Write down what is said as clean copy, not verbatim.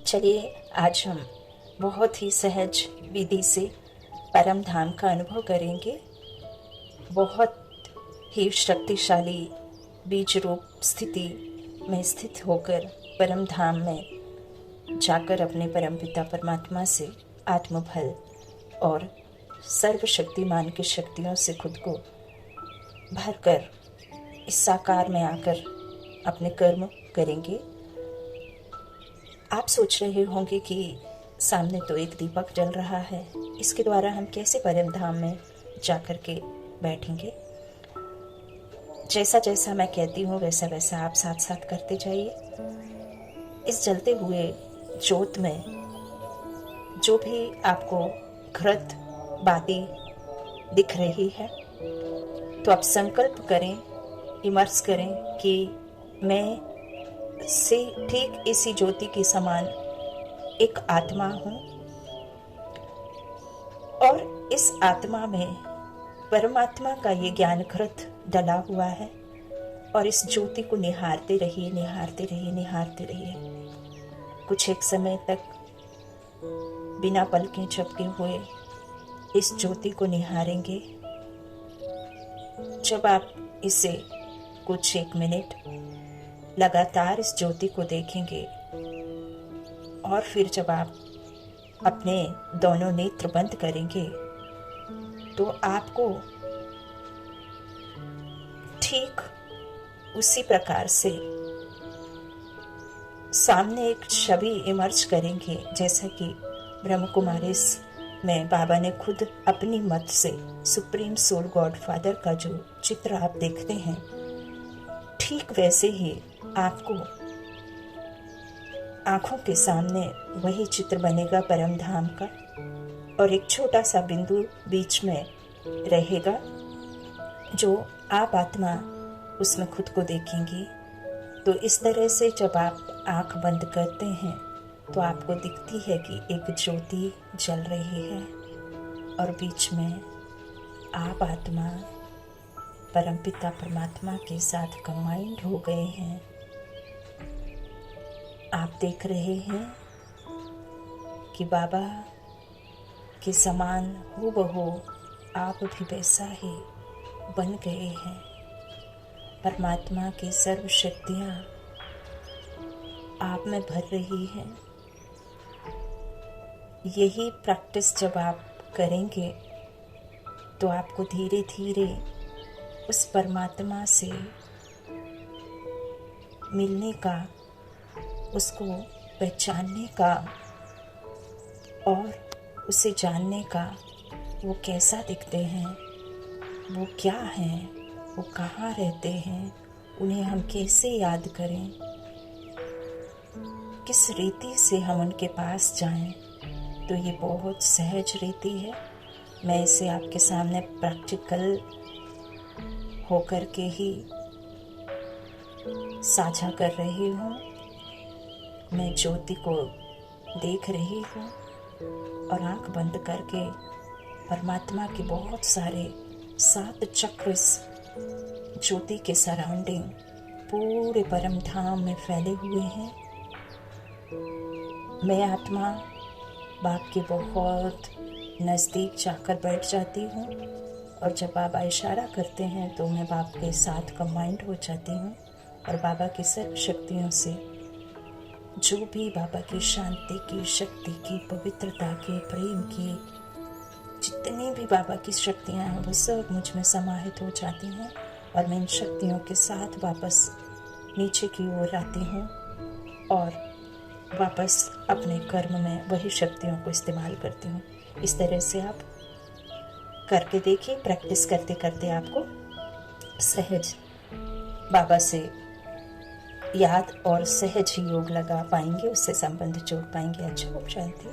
चलिए आज हम बहुत ही सहज विधि से परम धाम का अनुभव करेंगे। बहुत ही शक्तिशाली बीज रूप स्थिति में स्थित होकर परम धाम में जाकर अपने परमपिता परमात्मा से आत्मबल और सर्वशक्तिमान की शक्तियों से खुद को भरकर इस साकार में आकर अपने कर्म करेंगे। आप सोच रहे होंगे कि सामने तो एक दीपक जल रहा है, इसके द्वारा हम कैसे परम धाम में जाकर के बैठेंगे। जैसा जैसा मैं कहती हूँ वैसा वैसा आप साथ साथ करते जाइए। इस जलते हुए ज्योत में जो भी आपको घृत बाती दिख रही है, तो आप संकल्प करें, इमर्स करें कि मैं से ठीक इसी ज्योति के समान एक आत्मा हूँ और इस आत्मा में परमात्मा का ये ज्ञान घृत डला हुआ है और इस ज्योति को निहारते रहिए, निहारते रहिए, निहारते रहिए। कुछ एक समय तक बिना पलकें झपके हुए इस ज्योति को निहारेंगे। जब आप इसे कुछ एक मिनट लगातार इस ज्योति को देखेंगे और फिर जब आप अपने दोनों नेत्र बंद करेंगे तो आपको ठीक उसी प्रकार से सामने एक छवि इमर्ज करेंगे, जैसा कि ब्रह्म कुमारीस में बाबा ने खुद अपनी मत से सुप्रीम सोल गॉड फादर का जो चित्र आप देखते हैं, ठीक वैसे ही आपको आंखों के सामने वही चित्र बनेगा परम धाम का, और एक छोटा सा बिंदु बीच में रहेगा जो आप आत्मा उसमें खुद को देखेंगी। तो इस तरह से जब आप आंख बंद करते हैं तो आपको दिखती है कि एक ज्योति जल रही है और बीच में आप आत्मा परमपिता परमात्मा के साथ कंबाइंड हो गए हैं। आप देख रहे हैं कि बाबा के समान हूबहू आप भी वैसा ही बन गए हैं। परमात्मा की सर्व शक्तियाँ आप में भर रही हैं। यही प्रैक्टिस जब आप करेंगे तो आपको धीरे धीरे उस परमात्मा से मिलने का, उसको पहचानने का और उसे जानने का, वो कैसा दिखते हैं, वो क्या हैं, वो कहाँ रहते हैं, उन्हें हम कैसे याद करें, किस रीति से हम उनके पास जाएं। तो ये बहुत सहज रीति है। मैं इसे आपके सामने प्रैक्टिकल होकर के ही साझा कर रही हूँ। मैं ज्योति को देख रही हूँ और आंख बंद करके परमात्मा के बहुत सारे 7 चक्र इस ज्योति के सराउंडिंग पूरे परम धाम में फैले हुए हैं। मैं आत्मा बाप के बहुत नज़दीक जाकर बैठ जाती हूँ और जब बाबा इशारा करते हैं तो मैं बाप के साथ कंबाइंड हो जाती हूँ और बाबा की सर्व शक्तियों से जो भी बाबा की शांति की, शक्ति की, पवित्रता की, प्रेम की, जितनी भी बाबा की शक्तियाँ हैं वो सब मुझ में समाहित हो जाती हैं और मैं इन शक्तियों के साथ वापस नीचे की ओर आती हूँ और वापस अपने कर्म में वही शक्तियों को इस्तेमाल करती हूँ। इस तरह से आप करके देखिए। प्रैक्टिस करते करते आपको सहज बाबा से याद और सहज ही योग लगा पाएंगे, उससे संबंध जोड़ पाएंगे। अच्छा, खूब शांति।